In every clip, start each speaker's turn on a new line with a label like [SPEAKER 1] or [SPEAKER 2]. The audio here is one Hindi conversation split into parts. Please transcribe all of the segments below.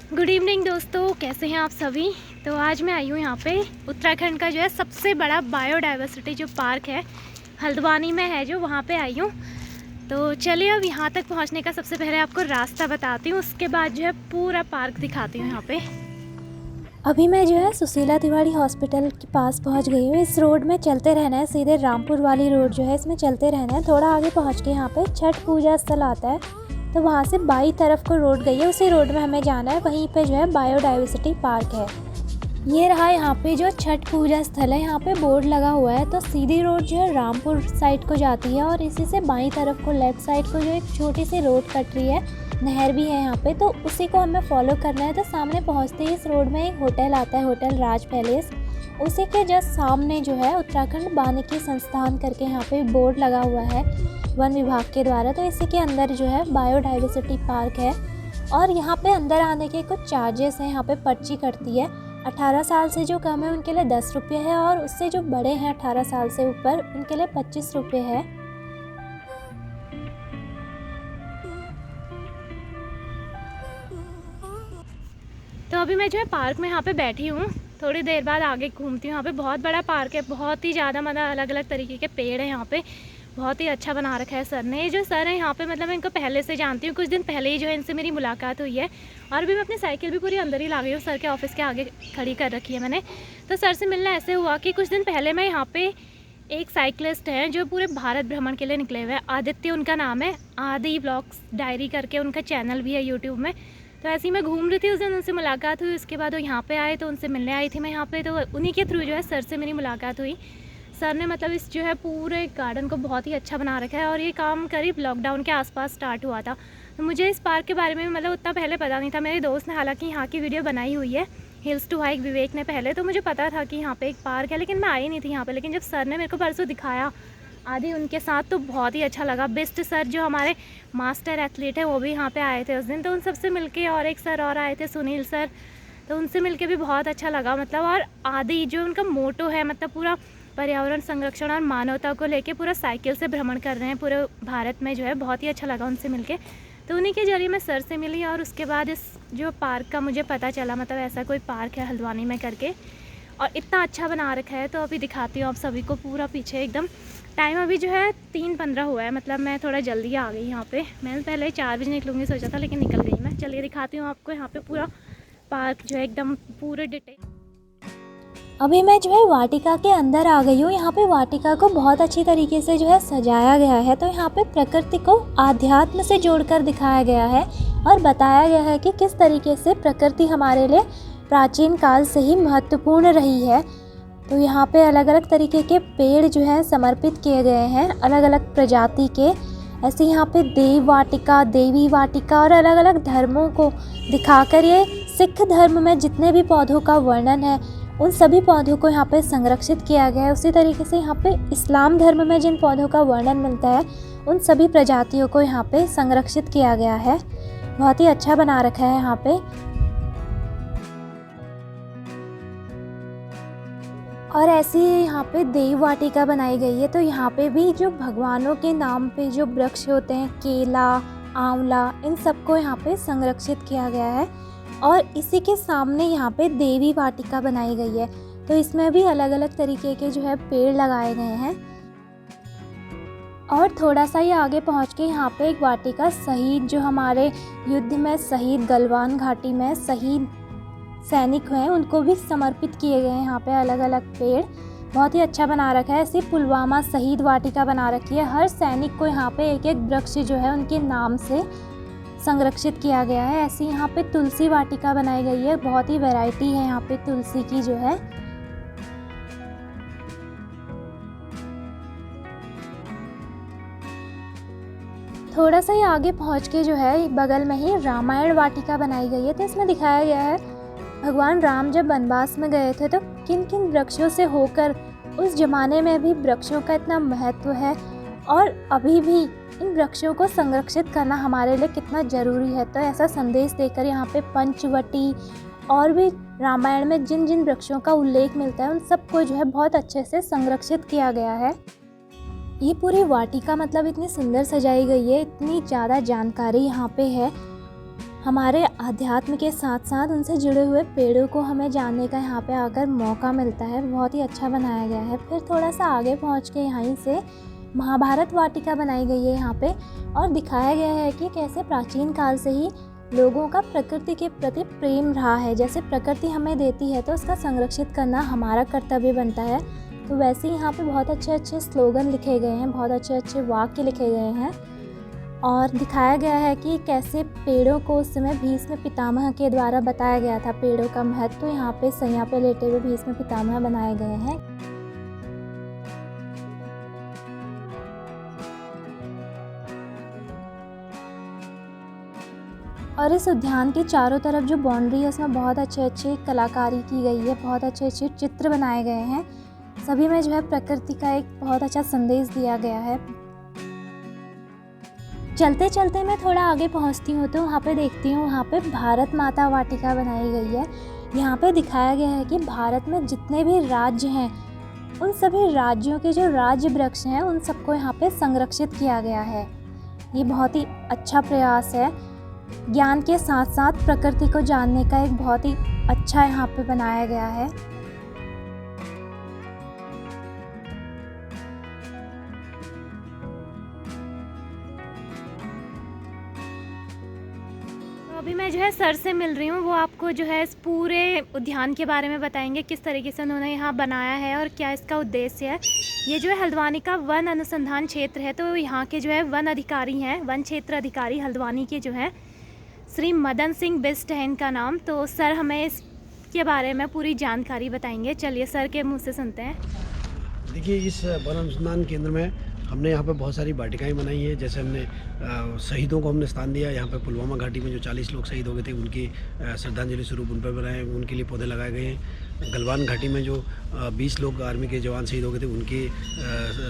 [SPEAKER 1] गुड इवनिंग दोस्तों, कैसे हैं आप सभी। तो आज मैं आई हूँ यहाँ पे उत्तराखंड का जो है सबसे बड़ा बायोडाइवर्सिटी जो पार्क है हल्द्वानी में है, जो वहाँ पे आई हूँ। तो चलिए अब यहाँ तक पहुँचने का सबसे पहले आपको रास्ता बताती हूँ, उसके बाद जो है पूरा पार्क दिखाती हूँ यहाँ पे। अभी मैं जो है सुशीला तिवारी हॉस्पिटल के पास पहुँच गई हूँ। इस रोड में चलते रहना है, सीधे रामपुर वाली रोड जो है इसमें चलते रहना है। थोड़ा आगे पहुँच के यहाँ पे छठ पूजा स्थल आता है, तो वहाँ से बाई तरफ को रोड गई है, उसी रोड में हमें जाना है। वहीं पे जो है बायोडाइवर्सिटी पार्क है। ये रहा यहाँ पे जो छठ पूजा स्थल है, यहाँ पे बोर्ड लगा हुआ है। तो सीधी रोड जो है रामपुर साइड को जाती है और इसी से बाई तरफ को लेफ्ट साइड को जो एक छोटी सी रोड कट रही है, नहर भी है यहाँ पे, तो उसी को हमें फॉलो करना है। तो सामने पहुँचते ही इस रोड में एक होटल आता है, होटल राज पैलेस। उसी के जस्ट सामने जो है उत्तराखंड वानिकी संस्थान करके यहाँ पे बोर्ड लगा हुआ है वन विभाग के द्वारा। तो इसी के अंदर जो है बायोडाइवर्सिटी पार्क है और यहाँ पे अंदर आने के कुछ चार्जेस हैं। यहाँ पे पर्ची कटती है। 18 साल से जो कम है उनके लिए 10 रुपये है और उससे जो बड़े हैं 18 साल से ऊपर उनके लिए 25 रुपये है। तो अभी मैं जो है पार्क में यहाँ पे बैठी हूँ, थोड़ी देर बाद आगे घूमती हूँ। यहाँ पे बहुत बड़ा पार्क है, बहुत ही ज़्यादा मतलब अलग अलग तरीके के पेड़ हैं यहाँ पे, बहुत ही अच्छा बना रखा है सर ने। ये जो सर है यहाँ पे मतलब मैं इनको पहले से जानती हूँ, कुछ दिन पहले ही जो है इनसे मेरी मुलाकात हुई है। और भी मैं अपनी साइकिल भी पूरी अंदर ही ला गई हूँ, सर के ऑफिस के आगे खड़ी कर रखी है मैंने। तो सर से मिलना ऐसे हुआ कि कुछ दिन पहले मैं यहाँ पे एक साइकिलिस्ट हैं जो पूरे भारत भ्रमण के लिए निकले हुए हैं, आदित्य उनका नाम है, आदि ब्लॉग्स डायरी करके उनका चैनल भी है यूट्यूब में। तो ऐसे ही मैं घूम रही थी, उस दिन उनसे मुलाकात हुई। उसके बाद वो यहाँ पे आए तो उनसे मिलने आई थी मैं यहाँ पे, तो उन्हीं के थ्रू जो है सर से मेरी मुलाकात हुई। सर ने मतलब इस जो है पूरे गार्डन को बहुत ही अच्छा बना रखा है और ये काम करीब लॉकडाउन के आसपास स्टार्ट हुआ था। तो मुझे इस पार्क के बारे में मतलब उतना पहले पता नहीं था। मेरे दोस्त ने हालांकि यहाँ की वीडियो बनाई हुई है, हिल्स टू हाइक विवेक ने पहले, तो मुझे पता था कि यहाँ पे एक पार्क है, लेकिन मैं आई नहीं थी यहाँ पे। लेकिन जब सर ने मेरे को परसों दिखाया आदि उनके साथ, तो बहुत ही अच्छा लगा। बेस्ट सर जो हमारे मास्टर एथलीट है वो भी यहाँ पे आए थे उस दिन, तो उन सबसे मिलके, और एक सर और आए थे सुनील सर, तो उनसे मिलके भी बहुत अच्छा लगा मतलब। और आदि जो उनका मोटो है मतलब पूरा पर्यावरण संरक्षण और मानवता को लेके पूरा साइकिल से भ्रमण कर रहे हैं पूरे भारत में, जो है बहुत ही अच्छा लगा उनसे मिलके। तो उन्हीं के जरिए मैं सर से मिली और उसके बाद इस जो पार्क का मुझे पता चला, मतलब ऐसा कोई पार्क है हल्द्वानी में करके, और इतना अच्छा बना रखा है। तो अभी दिखाती हूँ आप सभी को पूरा पीछे एकदम। टाइम अभी जो है 3:15 हुआ है, मतलब मैं थोड़ा जल्दी आ गई यहाँ पे। मैंने पहले 4 बजे निकलूँगी सोचा था, लेकिन निकल गई मैं। चलिए दिखाती हूँ आपको यहाँ पे पूरा पार्क जो है एकदम पूरे डिटेल। अभी मैं जो है वाटिका के अंदर आ गई हूँ। यहाँ पे वाटिका को बहुत अच्छी तरीके से जो है सजाया गया है। तो यहाँ पे प्रकृति को आध्यात्म से जोड़कर दिखाया गया है और बताया गया है कि किस तरीके से प्रकृति हमारे लिए प्राचीन काल से ही महत्वपूर्ण रही है। तो यहाँ पे अलग अलग तरीके के पेड़ जो है समर्पित किए गए हैं, अलग अलग प्रजाति के। ऐसे यहाँ पे देव वाटिका, देवी वाटिका और अलग अलग धर्मों को दिखाकर ये सिख धर्म में जितने भी पौधों का वर्णन है उन सभी पौधों को यहाँ पे संरक्षित किया गया है। उसी तरीके से यहाँ पे इस्लाम धर्म में जिन पौधों का वर्णन मिलता है उन सभी प्रजातियों को यहाँ पे संरक्षित किया गया है। बहुत ही अच्छा बना रखा है यहाँ पे। और ऐसी यहाँ पे देव वाटिका बनाई गई है। तो यहाँ पे भी जो भगवानों के नाम पे जो वृक्ष होते हैं, केला, आंवला, इन सबको यहाँ पे संरक्षित किया गया है। और इसी के सामने यहाँ पे देवी वाटिका बनाई गई है। तो इसमें भी अलग अलग तरीके के जो है पेड़ लगाए गए हैं। और थोड़ा सा ही आगे पहुँच के यहाँ पे एक वाटिका शहीद, जो हमारे युद्ध में शहीद, गलवान घाटी में शहीद सैनिक हैं, उनको भी समर्पित किए गए हैं। यहाँ पे अलग अलग पेड़ बहुत ही अच्छा बना रखा है। ऐसे पुलवामा शहीद वाटिका बना रखी है। हर सैनिक को यहाँ पे एक एक वृक्ष जो है उनके नाम से संरक्षित किया गया है। ऐसी यहाँ पे तुलसी वाटिका बनाई गई है। बहुत ही वैरायटी है यहाँ पे तुलसी की जो है। थोड़ा सा ही आगे पहुँच के जो है बगल में ही रामायण वाटिका बनाई गई है। तो इसमें दिखाया गया है भगवान राम जब वनवास में गए थे तो किन किन वृक्षों से होकर, उस जमाने में भी वृक्षों का इतना महत्व है और अभी भी इन वृक्षों को संरक्षित करना हमारे लिए कितना ज़रूरी है। तो ऐसा संदेश देकर यहाँ पे पंचवटी और भी रामायण में जिन जिन वृक्षों का उल्लेख मिलता है उन सबको जो है बहुत अच्छे से संरक्षित किया गया है। ये पूरी वाटिका मतलब इतनी सुंदर सजाई गई है, इतनी ज़्यादा जानकारी यहाँ पे है। हमारे अध्यात्म के साथ साथ उनसे जुड़े हुए पेड़ों को हमें जानने का यहाँ पे आकर मौका मिलता है। बहुत ही अच्छा बनाया गया है। फिर थोड़ा सा आगे पहुँच के यहीं से महाभारत वाटिका बनाई गई है यहाँ पे, और दिखाया गया है कि कैसे प्राचीन काल से ही लोगों का प्रकृति के प्रति प्रेम रहा है। जैसे प्रकृति हमें देती है तो उसका संरक्षित करना हमारा कर्तव्य बनता है। तो वैसे ही यहाँ पे बहुत अच्छे अच्छे स्लोगन लिखे गए हैं, बहुत अच्छे अच्छे वाक्य लिखे गए हैं, और दिखाया गया है कि कैसे पेड़ों को उस समय भीष्म पितामह के द्वारा बताया गया था। पेड़ों का महत्व यहाँ पे सैया पे लेटे हुए भीष्म पितामह बनाए गए हैं। और इस उद्यान के चारों तरफ जो बाउंड्री है उसमें बहुत अच्छे अच्छे कलाकारी की गई है, बहुत अच्छे अच्छे चित्र बनाए गए हैं। सभी में जो है प्रकृति का एक बहुत अच्छा संदेश दिया गया है। चलते चलते मैं थोड़ा आगे पहुंचती हूँ तो वहाँ पे देखती हूँ, वहाँ पे भारत माता वाटिका बनाई गई है। यहाँ पे दिखाया गया है कि भारत में जितने भी राज्य हैं उन सभी राज्यों के जो राज्य वृक्ष हैं उन सबको यहाँ पे संरक्षित किया गया है। ये बहुत ही अच्छा प्रयास है। ज्ञान के साथ साथ प्रकृति को जानने का एक बहुत ही अच्छा यहाँ पे बनाया गया है। अभी मैं जो है सर से मिल रही हूँ, वो आपको जो है इस पूरे उद्यान के बारे में बताएंगे, किस तरीके से उन्होंने यहाँ बनाया है और क्या इसका उद्देश्य है। ये जो है हल्द्वानी का वन अनुसंधान क्षेत्र है, तो यहाँ के जो है वन अधिकारी हैं, वन क्षेत्र अधिकारी हल्द्वानी के जो है श्री मदन सिंह बिष्ट है इनका नाम। तो सर हमें इसके बारे में पूरी जानकारी बताएंगे। चलिए सर के मुँह से सुनते हैं।
[SPEAKER 2] देखिए, इस वन अनुसंधान केंद्र में हमने यहाँ पे बहुत सारी वाटिकाएँ बनाई हैं। जैसे हमने शहीदों को हमने स्थान दिया। यहाँ पे पुलवामा घाटी में जो 40 लोग शहीद हो गए थे उनकी श्रद्धांजलि स्वरूप उन पर बनाए, उनके लिए पौधे लगाए गए हैं। गलवान घाटी में जो 20 लोग आर्मी के जवान शहीद हो गए थे उनके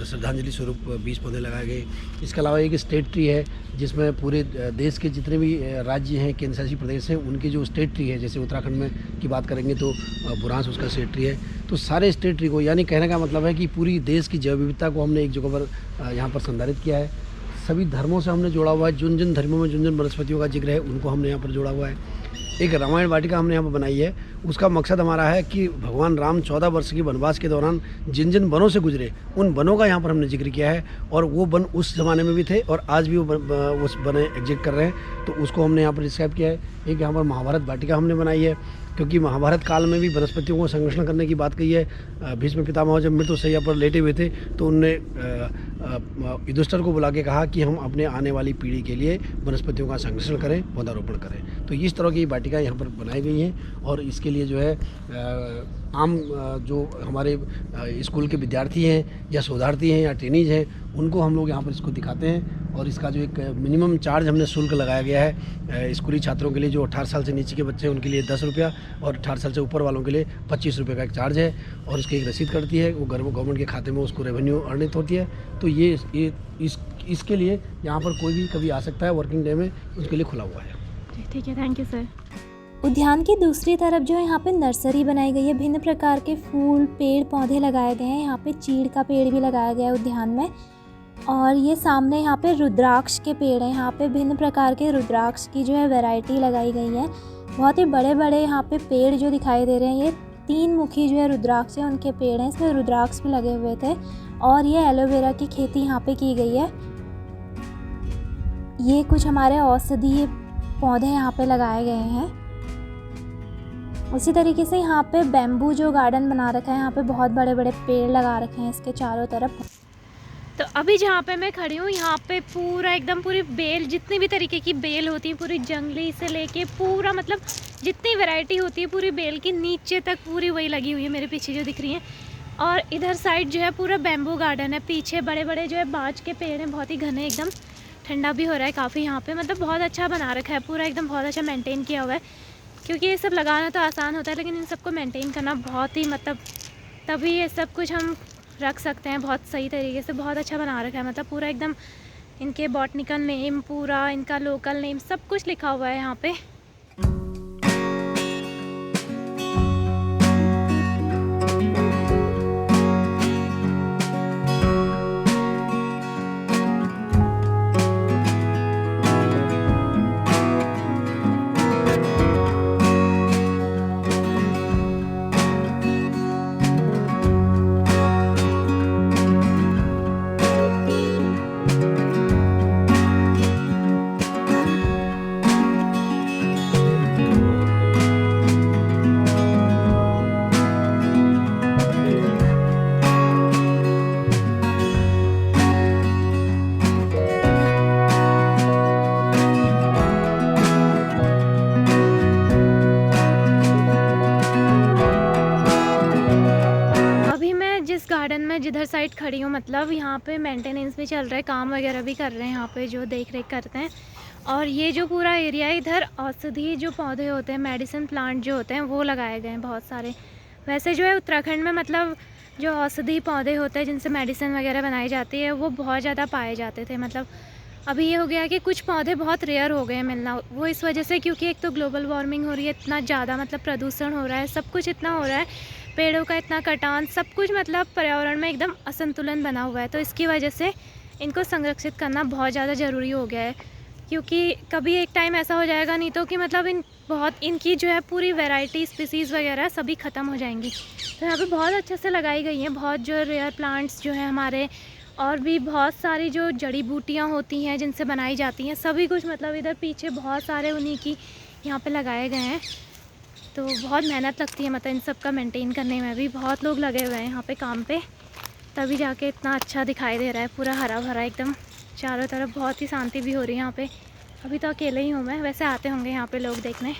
[SPEAKER 2] श्रद्धांजलि स्वरूप 20 पौधे लगाए गए। इसके अलावा एक स्टेट ट्री है जिसमें पूरे देश के जितने भी राज्य हैं, केंद्र शासित प्रदेश हैं, उनके जो स्टेट ट्री है, जैसे उत्तराखंड में की बात करेंगे तो बुरांस उसका स्टेट ट्री है। तो सारे स्टेट ट्री को, यानी कहने का मतलब है कि पूरी देश की जैव विविधता को हमने एक जगह पर यहाँ पर संधारित किया है। सभी धर्मों से हमने जोड़ा हुआ है। जिन जिन धर्मों में जिन जिन वनस्पतियों का जिक्र है उनको हमने यहाँ पर जोड़ा हुआ है। एक रामायण वाटिका हमने यहाँ पर बनाई है। उसका मकसद हमारा है कि भगवान राम 14 वर्ष के वनवास के दौरान जिन जिन वनों से गुजरे उन वनों का यहाँ पर हमने जिक्र किया है, और वो वन उस ज़माने में भी थे और आज भी वो उस वन एग्जिस्ट कर रहे हैं, तो उसको हमने यहाँ पर डिस्क्राइब किया है। एक यहाँ पर महाभारत वाटिका हमने बनाई है, क्योंकि महाभारत काल में भी वनस्पतियों को संरक्षण करने की बात कही है। भीष्म पितामह जब मृत्युशैया पर लेटे हुए थे तो उनने युधिष्ठिर को बुला के कहा कि हम अपने आने वाली पीढ़ी के लिए वनस्पतियों का संरक्षण करें, पौधारोपण करें। तो इस तरह की वाटिका यहाँ पर बनाई गई हैं, और इसके लिए जो है आम जो हमारे स्कूल के विद्यार्थी हैं या शोधार्थी हैं या ट्रेनीज हैं उनको हम लोग यहाँ पर इसको दिखाते हैं। और इसका जो एक मिनिमम चार्ज हमने शुल्क लगाया गया है स्कूली छात्रों के लिए, जो 18 साल से नीचे के बच्चे हैं उनके लिए 10 रुपया, और 18 साल से ऊपर वालों के लिए 25 रुपये का एक चार्ज है। और इसकी एक रसीद कटती है, वो गवर्नमेंट के खाते में उसको रेवेन्यू अर्नित होती है। तो ये इसके लिए यहाँ पर कोई भी कभी आ सकता है, वर्किंग डे में उसके लिए खुला हुआ है।
[SPEAKER 1] ठीक है, थैंक यू सर। उद्यान की दूसरी तरफ जो है यहाँ पे नर्सरी बनाई गई है। भिन्न प्रकार के फूल, पेड़, पौधे लगाए गए हैं। यहाँ पे चीड़ का पेड़ भी लगाया गया है उद्यान में, और ये सामने यहाँ पे रुद्राक्ष के पेड़ हैं। यहाँ पे भिन्न प्रकार के रुद्राक्ष की जो है वैरायटी लगाई गई है। बहुत ही बड़े बड़े यहाँ पे पेड़ जो दिखाई दे रहे हैं, ये 3 मुखी जो है रुद्राक्ष है उनके पेड़ हैं। इसमें रुद्राक्ष भी लगे हुए थे, और ये एलोवेरा की खेती यहाँ पे की गई है। ये कुछ हमारे औषधीय पौधे यहाँ पे लगाए गए हैं। उसी तरीके से यहाँ पे बैम्बू जो गार्डन बना रखा है, यहाँ पे बहुत बड़े बड़े पेड़ लगा रखे हैं इसके चारों तरफ। तो अभी जहाँ पे मैं खड़ी हूँ यहाँ पे पूरा एकदम पूरी बेल, जितनी भी तरीके की बेल होती है, पूरी जंगली से लेके पूरा मतलब जितनी वैरायटी होती है पूरी बेल की नीचे तक पूरी वही लगी हुई है मेरे पीछे जो दिख रही है। और इधर साइड जो है पूरा बैम्बू गार्डन है। पीछे बड़े बड़े जो है बाँज के पेड़ हैं, बहुत ही घने, एकदम ठंडा भी हो रहा है काफ़ी यहाँ पे। मतलब बहुत अच्छा बना रखा है पूरा, एकदम बहुत अच्छा मेंटेन किया हुआ है। क्योंकि ये सब लगाना तो आसान होता है, लेकिन इन सबको मेंटेन करना बहुत ही, मतलब तभी ये सब कुछ हम रख सकते हैं बहुत सही तरीके से। बहुत अच्छा बना रखा है, मतलब पूरा एकदम इनके बॉटनिकल नेम, पूरा इनका लोकल नेम, सब कुछ लिखा हुआ है यहाँ पे। जिधर साइड खड़ी हूँ, मतलब यहाँ पे मेंटेनेंस भी चल रहा है, काम वगैरह भी कर रहे हैं यहाँ पे जो देख रेख करते हैं। और ये जो पूरा एरिया है इधर औषधि जो पौधे होते हैं, मेडिसिन प्लांट जो होते हैं वो लगाए गए हैं बहुत सारे। वैसे जो है उत्तराखंड में मतलब जो औषधि पौधे होते हैं जिनसे मेडिसिन वगैरह बनाई जाती है वो बहुत ज़्यादा पाए जाते थे। मतलब अभी ये हो गया कि कुछ पौधे बहुत रेयर हो गए हैं मिलना, वो इस वजह से क्योंकि एक तो ग्लोबल वार्मिंग हो रही है, इतना ज़्यादा मतलब प्रदूषण हो रहा है, सब कुछ इतना हो रहा है, पेड़ों का इतना कटान, सब कुछ मतलब पर्यावरण में एकदम असंतुलन बना हुआ है। तो इसकी वजह से इनको संरक्षित करना बहुत ज़्यादा ज़रूरी हो गया है, क्योंकि कभी एक टाइम ऐसा हो जाएगा नहीं तो कि मतलब इनकी जो है पूरी वैरायटी स्पीसीज़ वगैरह सभी ख़त्म हो जाएंगी। तो यहाँ पे बहुत अच्छे से लगाई गई हैं, बहुत जो रेयर प्लांट्स जो हैं हमारे, और भी बहुत सारी जो जड़ी बूटियाँ होती हैं जिनसे बनाई जाती हैं, सभी कुछ मतलब इधर पीछे बहुत सारे उन्हीं की यहाँ पे लगाए गए हैं। तो बहुत मेहनत लगती है मतलब इन सब का मेंटेन करने में भी, बहुत लोग लगे हुए हैं यहाँ पे काम पे, तभी जाके इतना अच्छा दिखाई दे रहा है, पूरा हरा भरा एकदम चारों तरफ। बहुत ही शांति भी हो रही है यहाँ पे। अभी तो अकेले ही हूँ मैं, वैसे आते होंगे यहाँ पे लोग देखने।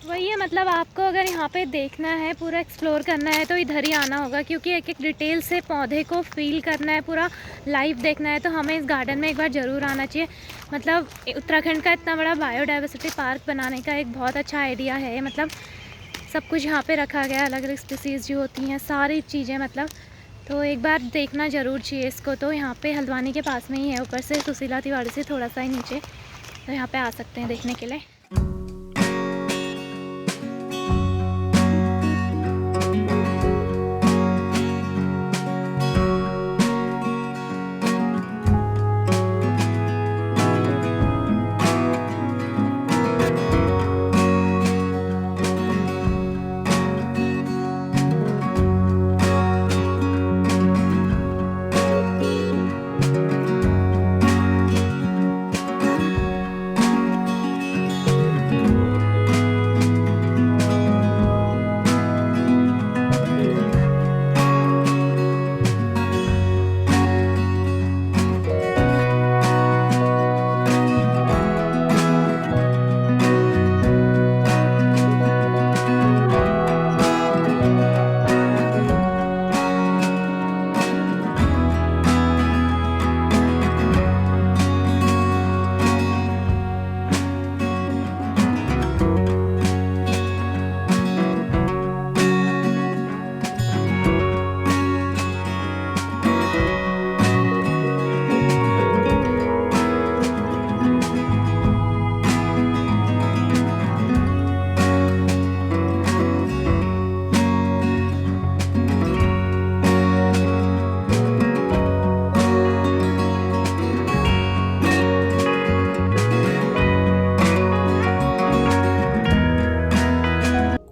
[SPEAKER 1] वही है, मतलब आपको अगर यहाँ पे देखना है, पूरा एक्सप्लोर करना है तो इधर ही आना होगा, क्योंकि एक एक डिटेल से पौधे को फील करना है, पूरा लाइव देखना है तो हमें इस गार्डन में एक बार ज़रूर आना चाहिए। मतलब उत्तराखंड का इतना बड़ा बायोडाइवर्सिटी पार्क बनाने का एक बहुत अच्छा आइडिया है। मतलब सब कुछ यहाँ पे रखा गया, अलग अलग स्पीसीज़ जो होती हैं, सारी चीज़ें मतलब, तो एक बार देखना ज़रूर चाहिए इसको। तो यहाँ पे हल्द्वानी के पास में ही है, ऊपर से सुशीला तिवारी से थोड़ा सा ही नीचे, तो यहाँ पे आ सकते हैं देखने के लिए।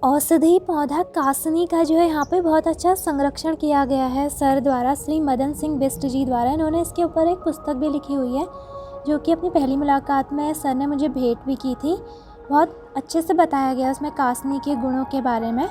[SPEAKER 1] औषधि पौधा कासनी का जो है यहाँ पे बहुत अच्छा संरक्षण किया गया है सर द्वारा, श्री मदन सिंह बिष्ट जी द्वारा। इन्होंने इसके ऊपर एक पुस्तक भी लिखी हुई है जो कि अपनी पहली मुलाकात में सर ने मुझे भेंट भी की थी। बहुत अच्छे से बताया गया उसमें कासनी के गुणों के बारे में।